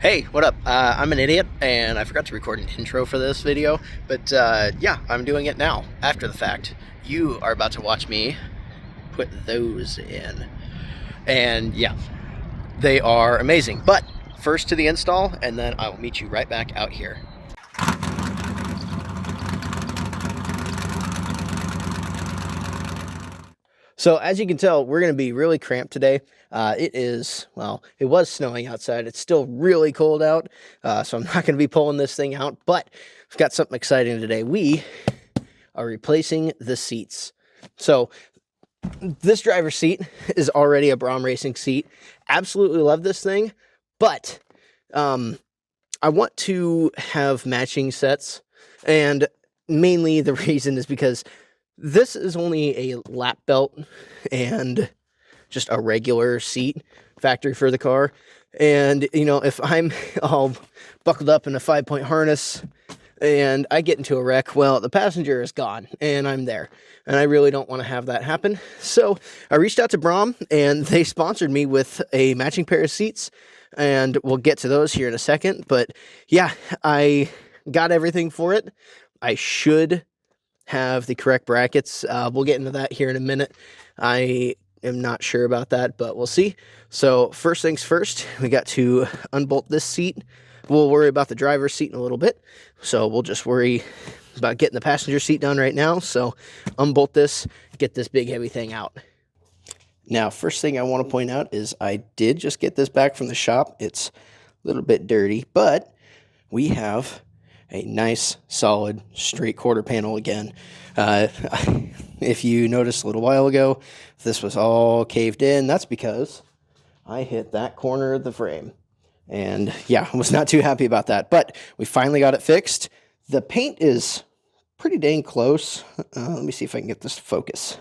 Hey, what up? I'm an idiot, and I forgot to record an intro for this video, but yeah, I'm doing it now, after the fact. You are about to watch me put those in. And yeah, they are amazing. But first to the install, and then I will meet you right back out here. So as you can tell, we're going to be really cramped today. It was snowing outside. It's still really cold out, so I'm not going to be pulling this thing out, but we've got something exciting today. We are replacing the seats. So this driver's seat is already a Braum racing seat. Absolutely love this thing, but I want to have matching sets, and mainly the reason is because this is only a lap belt and just a regular seat, factory for the car. And, you know, if I'm all buckled up in a 5-point harness and I get into a wreck, well, the passenger is gone and I'm there. And I really don't want to have that happen. So I reached out to Braum and they sponsored me with a matching pair of seats. And we'll get to those here in a second. But yeah, I got everything for it. I should have the correct brackets. We'll get into that here in a minute. I am not sure about that, but we'll see. So first things first, we got to unbolt this seat. We'll worry about the driver's seat in a little bit. So we'll just worry about getting the passenger seat done right now. So unbolt this, get this big heavy thing out. Now, first thing I want to point out is I did just get this back from the shop. It's a little bit dirty, but we have a nice, solid, straight quarter panel again. If you noticed a little while ago, this was all caved in. That's because I hit that corner of the frame. And yeah, I was not too happy about that. But we finally got it fixed. The paint is pretty dang close. Let me see if I can get this to focus.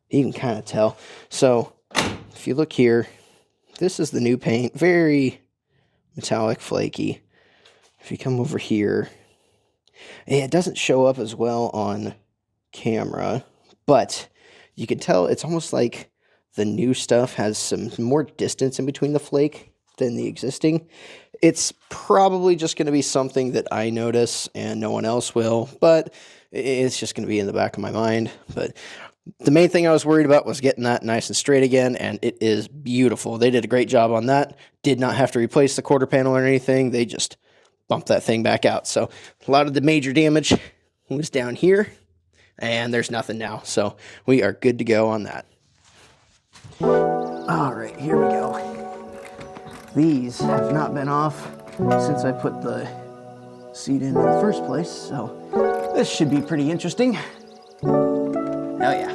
You can kind of tell. So if you look here, this is the new paint. Very metallic, flaky. If you come over here, it doesn't show up as well on camera, but you can tell it's almost like the new stuff has some more distance in between the flake than the existing. It's probably just going to be something that I notice and no one else will, but it's just going to be in the back of my mind. But the main thing I was worried about was getting that nice and straight again, and it is beautiful. They did a great job on that. Did not have to replace the quarter panel or anything. They just bump that thing back out. So a lot of the major damage was down here, and there's nothing now. So we are good to go on that. All right, here we go. These have not been off since I put the seat in the first place, so this should be pretty interesting. Hell yeah.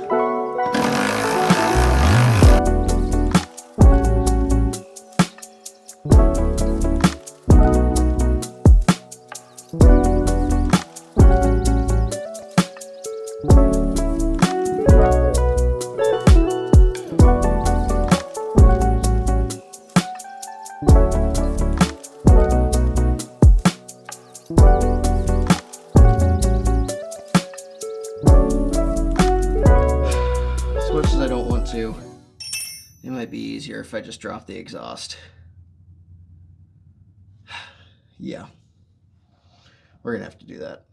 It might be easier if I just drop the exhaust. Yeah, we're gonna have to do that.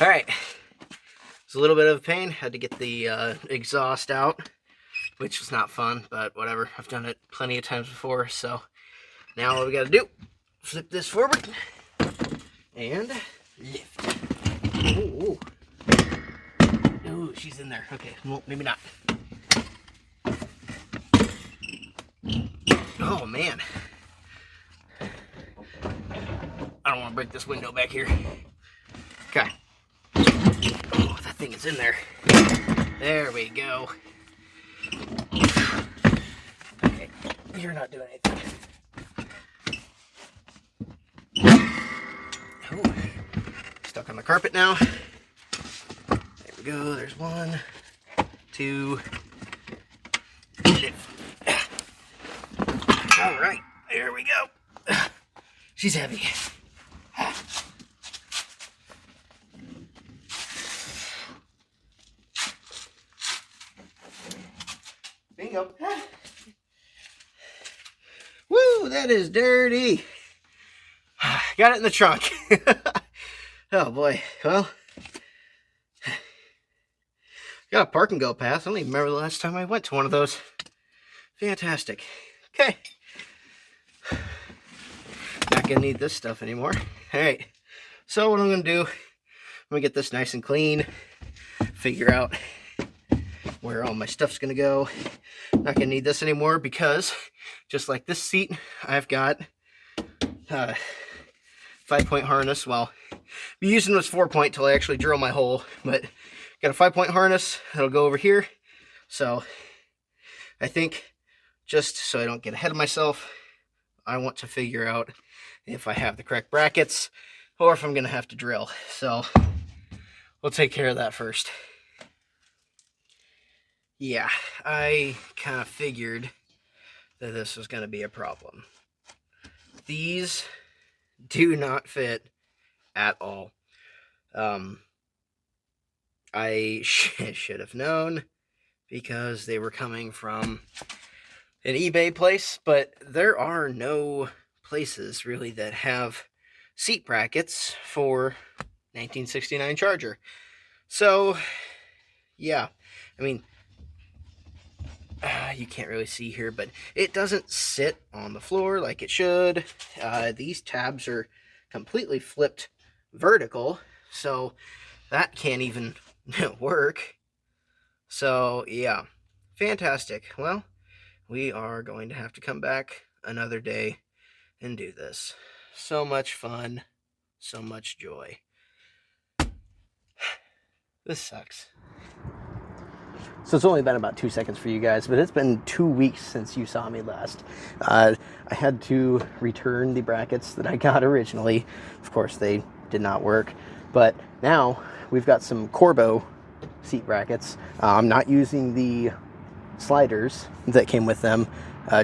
All right, it's a little bit of a pain. Had to get the exhaust out, which was not fun, but whatever. I've done it plenty of times before, so now what we gotta do, flip this forward and lift. Ooh. Ooh, she's in there. Okay, well, maybe not. Oh man, I don't want to break this window back here. Okay. Oh, that thing is in there. There we go. Okay, you're not doing anything. Oh, stuck on the carpet now. There we go. There's 1, 2. All right, there we go. She's heavy. Bingo. Woo! Ooh, that is dirty. Got it in the trunk. Oh boy. Well, got a park and go pass. I don't even remember the last time I went to one of those. Fantastic. Okay. Not gonna need this stuff anymore. All right. So what I'm gonna do, I'm gonna get this nice and clean, figure out where all my stuff's gonna go. Not gonna need this anymore because just like this seat, I've got 5-point harness. Well, be using this 4-point till I actually drill my hole, but got a 5-point harness that'll go over here. So I think, just so I don't get ahead of myself, I want to figure out if I have the correct brackets or if I'm gonna have to drill. So we'll take care of that first. Yeah, I kind of figured that this was going to be a problem. These do not fit at all. I should have known because they were coming from an eBay place, but there are no places really that have seat brackets for 1969 Charger. So, yeah, I mean, you can't really see here, but it doesn't sit on the floor like it should. These tabs are completely flipped vertical, so that can't even work. So yeah, fantastic. Well, we are going to have to come back another day and do this. So much fun, so much joy. This sucks. So it's only been about 2 seconds for you guys, but it's been 2 weeks since you saw me last. I had to return the brackets that I got originally. Of course, they did not work. But now we've got some Corbo seat brackets. I'm not using the sliders that came with them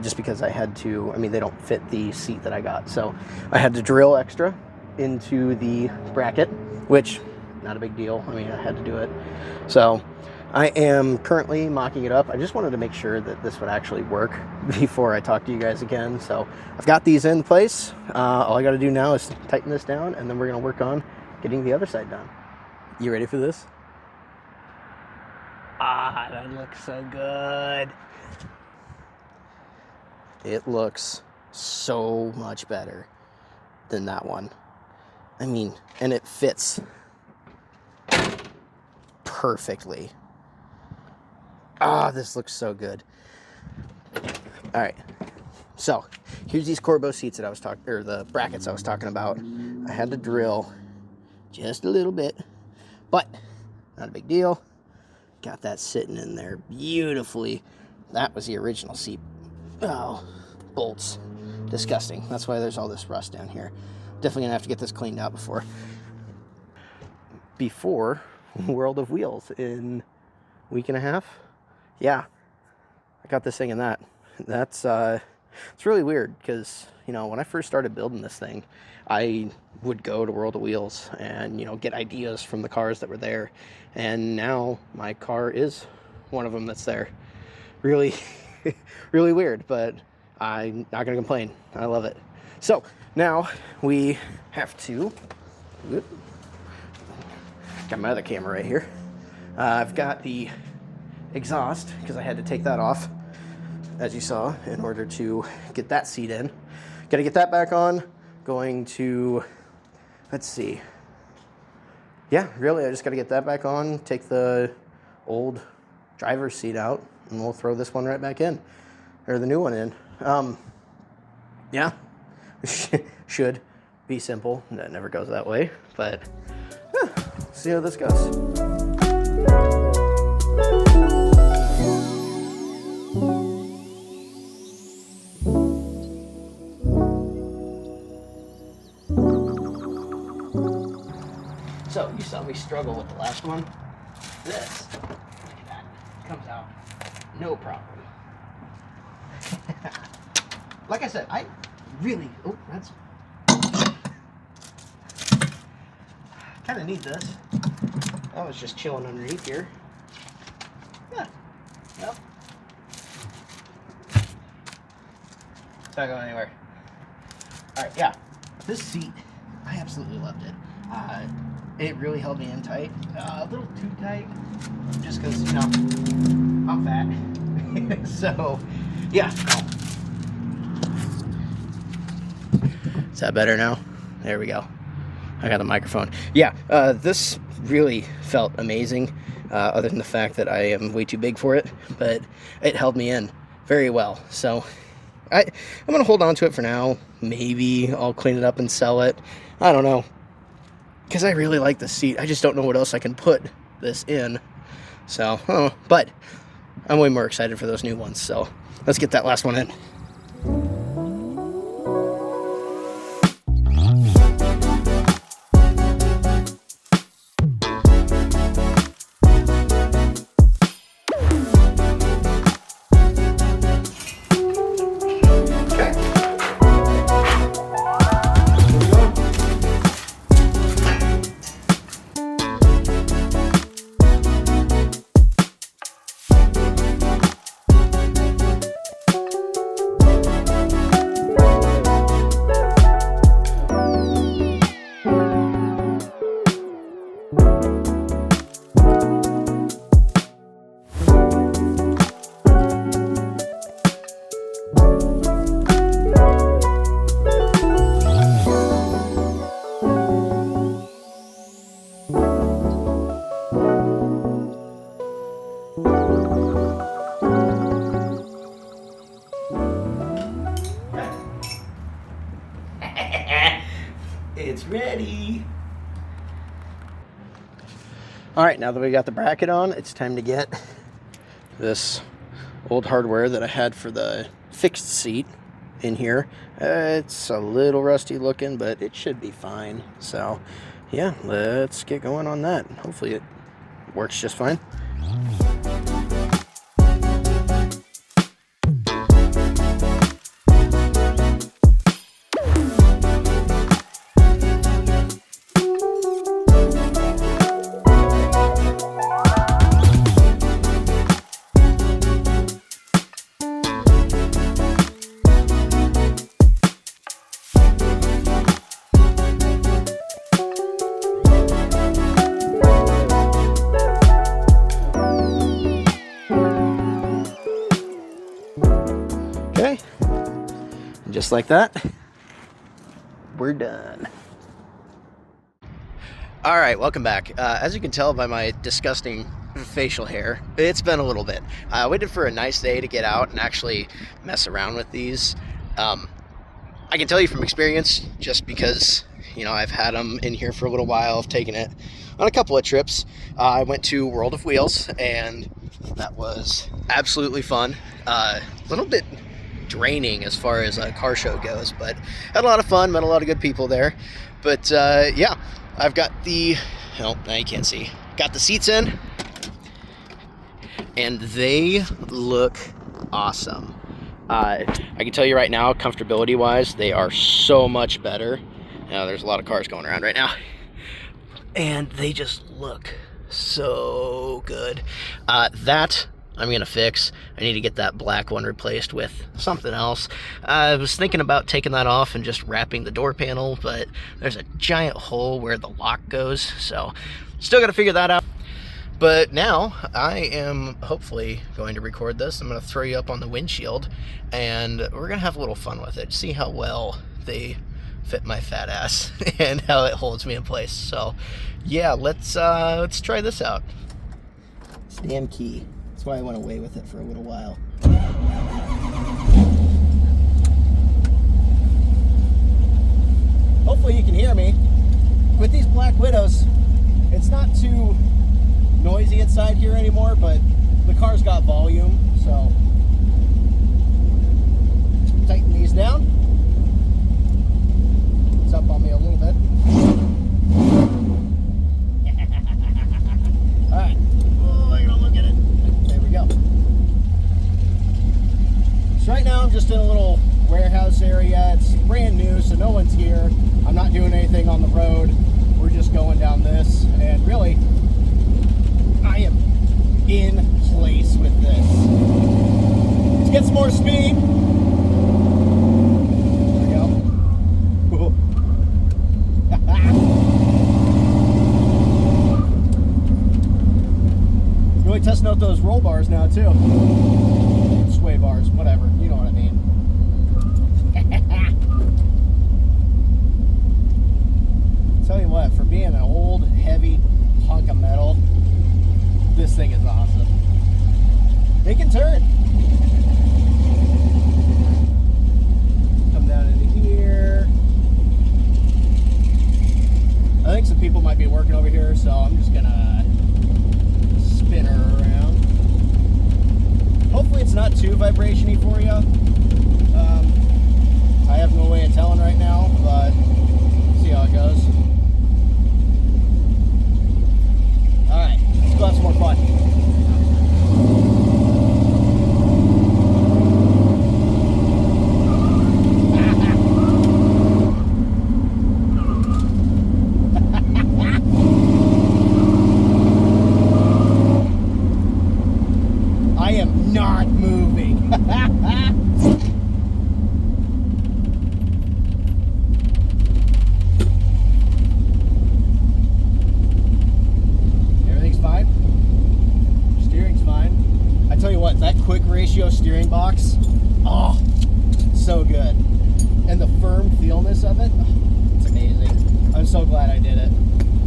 just because I had to, I mean, they don't fit the seat that I got. So I had to drill extra into the bracket, which, not a big deal. I mean, I had to do it. So I am currently mocking it up. I just wanted to make sure that this would actually work before I talk to you guys again. So I've got these in place. All I got to do now is tighten this down, and then we're going to work on getting the other side done. You ready for this? Ah, that looks so good. It looks so much better than that one. I mean, and it fits perfectly. Ah, this looks so good. All right, so here's these Corbo seats that I was talking, or the brackets I was talking about. I had to drill just a little bit, but not a big deal. Got that sitting in there beautifully. That was the original seat. Oh, bolts, disgusting. That's why there's all this rust down here. Definitely gonna have to get this cleaned out before World of Wheels in a week and a half. Yeah, I got this thing in that. That's it's really weird because, you know, when I first started building this thing, I would go to World of Wheels and, you know, get ideas from the cars that were there. And now my car is one of them that's there. Really, really weird, but I'm not gonna complain. I love it. So now we have to, got my other camera right here. I've got the exhaust because I had to take that off, as you saw, in order to get that seat in. Got to get that back on. Going to, let's see. Yeah, really, I just got to get that back on, take the old driver's seat out, and we'll throw this one right back in, or the new one in. Yeah, should be simple. That never goes that way, but yeah, see how this goes. So, you saw me struggle with the last one. This, look at that, comes out no problem. Like I said, I really, oh, that's, kind of need this. That was just chilling underneath here. Yeah, yep. It's not going anywhere. All right, yeah, this seat, I absolutely loved it. It really held me in tight, a little too tight, just because, you know, I'm fat. So, yeah. Is that better now? There we go. I got the microphone. Yeah, this really felt amazing, other than the fact that I am way too big for it, but it held me in very well. So I'm going to hold on to it for now. Maybe I'll clean it up and sell it. I don't know. Because I really like the seat. I just don't know what else I can put this in. So, but I'm way more excited for those new ones. So let's get that last one in. It's ready. All right, now that we got the bracket on, it's time to get this old hardware that I had for the fixed seat in here. It's a little rusty looking, but it should be fine. So yeah, let's get going on that. Hopefully it works just fine. Okay, and just like that, we're done. All right, welcome back. As you can tell by my disgusting facial hair, it's been a little bit. I waited for a nice day to get out and actually mess around with these. I can tell you from experience, just because, you know, I've had them in here for a little while. I've taken it on a couple of trips. I went to World of Wheels, and that was absolutely fun. A little bit draining as far as a car show goes, but had a lot of fun, met a lot of good people there. But yeah, I've got the, oh, now you can't see, got the seats in, and they look awesome. I can tell you right now, comfortability wise, they are so much better. Now there's a lot of cars going around right now, and they just look so good. That I'm gonna fix. I need to get that black one replaced with something else. I was thinking about taking that off and just wrapping the door panel, but there's a giant hole where the lock goes, so still gotta figure that out. But now I am hopefully going to record this. I'm gonna throw you up on the windshield, and we're gonna have a little fun with it. See how well they fit my fat ass and how it holds me in place. So yeah, let's try this out. It's the damn key. That's why I went away with it for a little while. Hopefully you can hear me. With these Black Widows, it's not too noisy inside here anymore, but the car's got volume, so tighten these down. It's up on me a little bit. All right. Oh, I gotta look at it. There we go. got those roll bars now too. Sway bars, whatever, you know what I mean. Tell you what, for being an old, heavy hunk of metal, this thing is awesome. It can turn. Come down into here. I think some people might be working over here, so I'm just gonna spin her around. Hopefully it's not too vibration-y for you. I have no way of telling right now, but see how it goes. Alright, let's go have some more fun. I am not moving. Everything's fine. Steering's fine. I tell you what, that quick ratio steering box, oh, so good. And the firm feelness of it, oh, it's amazing. I'm so glad I did it.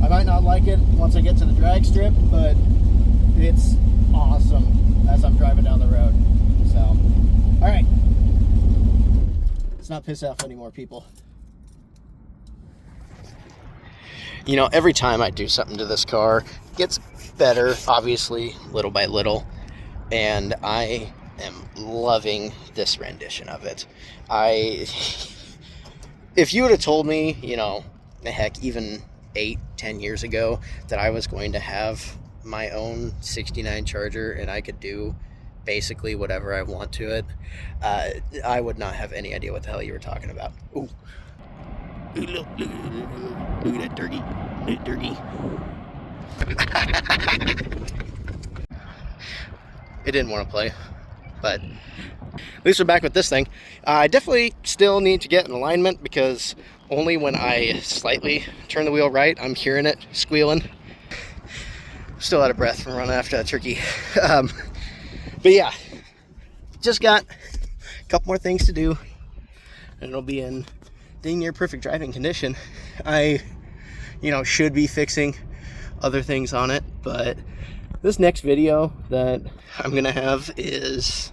I might not like it once I get to the drag strip, but it's awesome as I'm driving down the road. So, all right, let's not piss off any more people. You know, every time I do something to this car, it gets better, obviously, little by little, and I am loving this rendition of it. If you would have told me, you know, heck, even 8-10 years ago that I was going to have my own 69 Charger and I could do basically whatever I want to it, I would not have any idea what the hell you were talking about. Ooh. Look at that turkey. That turkey. It didn't want to play, but at least we're back with this thing. I definitely still need to get in alignment because only when I slightly turn the wheel right, I'm hearing it squealing. Still out of breath from running after that turkey. But yeah, just got a couple more things to do and it'll be in dang near perfect driving condition. I, you know, should be fixing other things on it, but this next video that I'm gonna have is,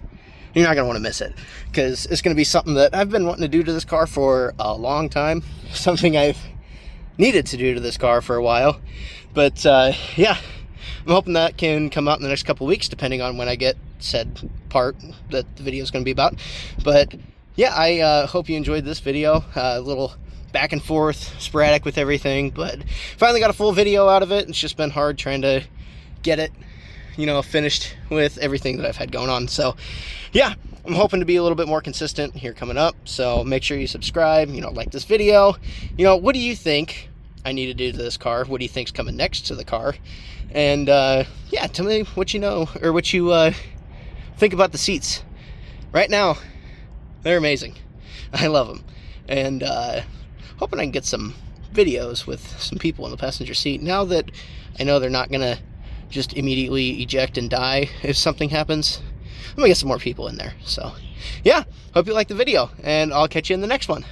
you're not gonna want to miss it because it's gonna be something that I've been wanting to do to this car for a long time, something I've needed to do to this car for a while. But yeah, I'm hoping that can come out in the next couple weeks, depending on when I get said part that the video is going to be about. But yeah, I hope you enjoyed this video. A little back and forth, sporadic with everything, but finally got a full video out of it. It's just been hard trying to get it, you know, finished with everything that I've had going on. So yeah, I'm hoping to be a little bit more consistent here coming up. So make sure you subscribe, you know, like this video. You know, what do you think I need to do to this car? What do you think's coming next to the car? And yeah, tell me what you know, or what you think about the seats. Right now, they're amazing. I love them. And hoping I can get some videos with some people in the passenger seat. Now that I know they're not gonna just immediately eject and die if something happens, I'm gonna get some more people in there. So yeah, hope you liked the video, and I'll catch you in the next one.